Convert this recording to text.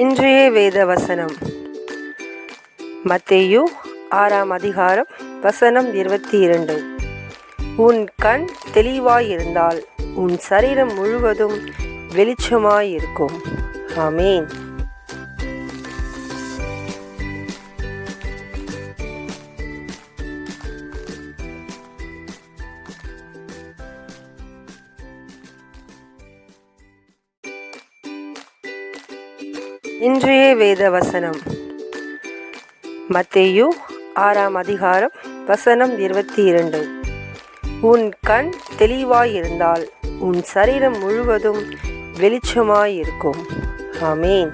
இன்றைய வேத வசனம் மத்தேயு 6ஆம் அதிகாரம் வசனம் 22. உன் கண் தெளிவாயிருந்தால் உன் சரீரம் முழுவதும் வெளிச்சமாயிருக்கும். ஆமேன். இன்றைய வேத வசனம் மத்தேயு 6ஆம் அதிகாரம் வசனம் 22. உன் கண் தெளிவாயிருந்தால் உன் சரீரம் முழுவதும் வெளிச்சமாயிருக்கும். ஆமேன்.